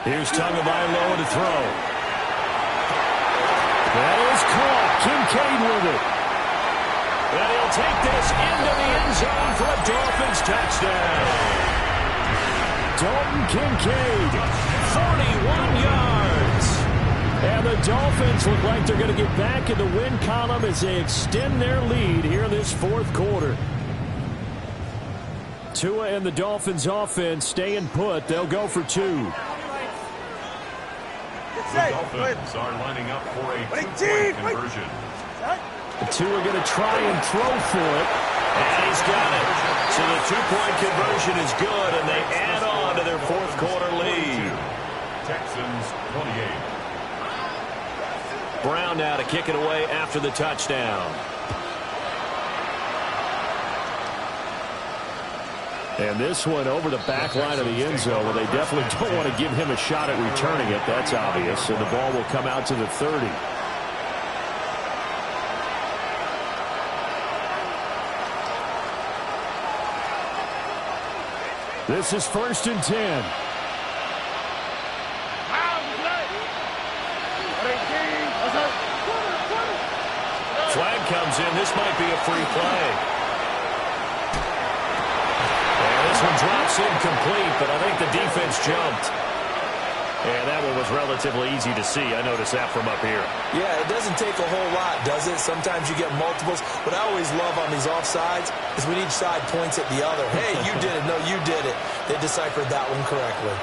Here's Tagovailoa to throw. That is caught. Kincaid with it. And he'll take this into the end zone for a Dolphins touchdown. Dalton Kincaid, 41 yards. And the Dolphins look like they're going to get back in the win column as they extend their lead here in this 4th quarter. Tua and the Dolphins offense staying put. They'll go for 2. The Dolphins are lining up for a 2-point conversion. Tua going to try and throw for it. And he's got it. So the 2-point conversion is good, and they add on to their 4th quarter lead. Texans 28. Brown now to kick it away after the touchdown. And this one over the back line of the end zone. Well, they definitely don't want to give him a shot at returning it. That's obvious. And the ball will come out to the 30. This is 1st and 10. Flag comes in. This might be a free play. This one drops incomplete, but I think the defense jumped. And that one was relatively easy to see. I noticed that from up here. Yeah, it doesn't take a whole lot, does it? Sometimes you get multiples. What I always love on these offsides is when each side points at the other. Hey, you did it. No, you did it. They deciphered that one correctly.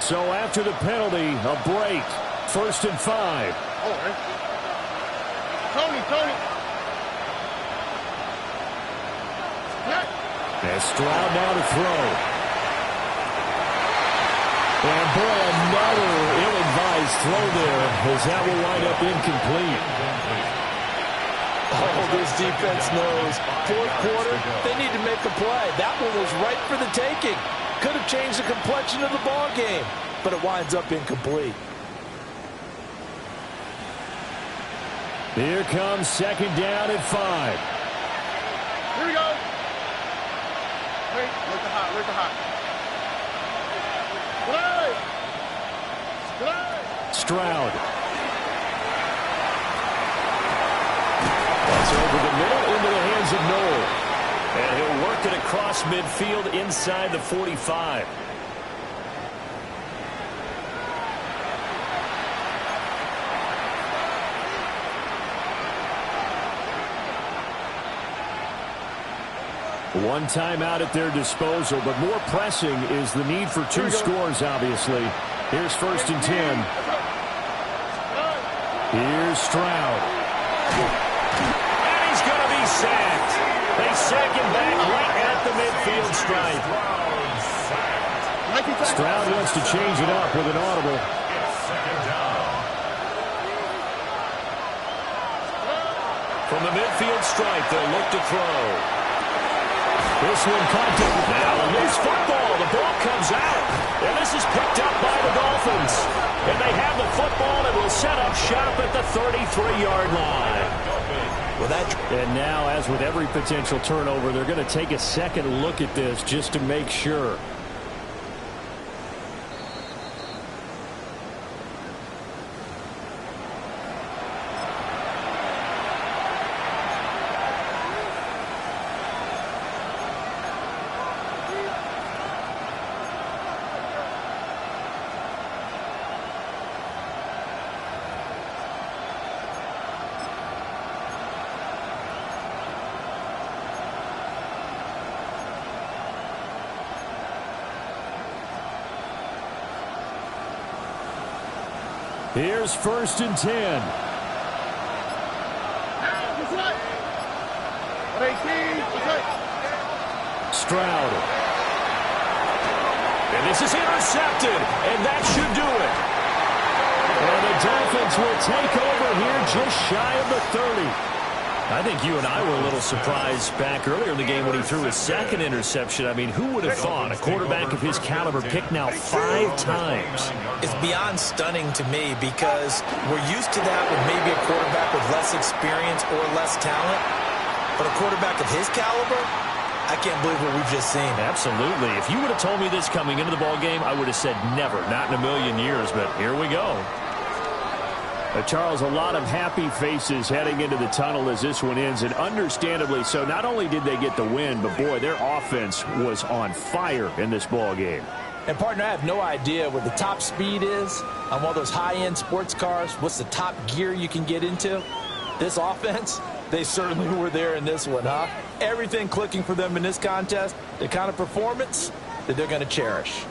So after the penalty, a break. 1st and 5. Tony. And Stroud now to throw. And boy, another ill-advised throw there, as that will wind up incomplete. Oh, this defense knows. 4th quarter, they need to make a play. That one was right for the taking. Could have changed the complexion of the ball game, but it winds up incomplete. Here comes 2nd down at 5. Here we go. Where's the hot? Stroud. That's over the middle into the hands of Noel. And he'll work it across midfield inside the 45. One timeout at their disposal, but more pressing is the need for 2 scores, obviously. Here's 1st and 10. Here's Stroud. And he's going to be sacked. They sack him back right at the midfield stripe. Stroud wants to change it up with an audible. From the midfield stripe, they'll look to throw. This one caught him. Now a loose football. The ball comes out. And this is picked up by the Dolphins. And they have the football and will set up shop at the 33-yard line. And now, as with every potential turnover, they're going to take a second look at this just to make sure. Here's 1st and 10. Stroud. And this is intercepted. And that should do it. And the Dolphins will take over here just shy of the 30. I think you and I were a little surprised back earlier in the game when he threw his 2nd interception. I mean, who would have thought a quarterback of his caliber picked now 5 times? It's beyond stunning to me because we're used to that with maybe a quarterback with less experience or less talent. But a quarterback of his caliber, I can't believe what we've just seen. Absolutely. If you would have told me this coming into the ball game, I would have said never, not in a million years. But here we go. Charles, a lot of happy faces heading into the tunnel as this one ends, and understandably so. Not only did they get the win, but, boy, their offense was on fire in this ball game. And, partner, I have no idea what the top speed is on one of those high-end sports cars. What's the top gear you can get into? This offense, they certainly were there in this one, huh? Everything clicking for them in this contest, the kind of performance that they're going to cherish.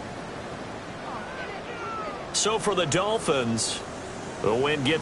So for the Dolphins, the win gets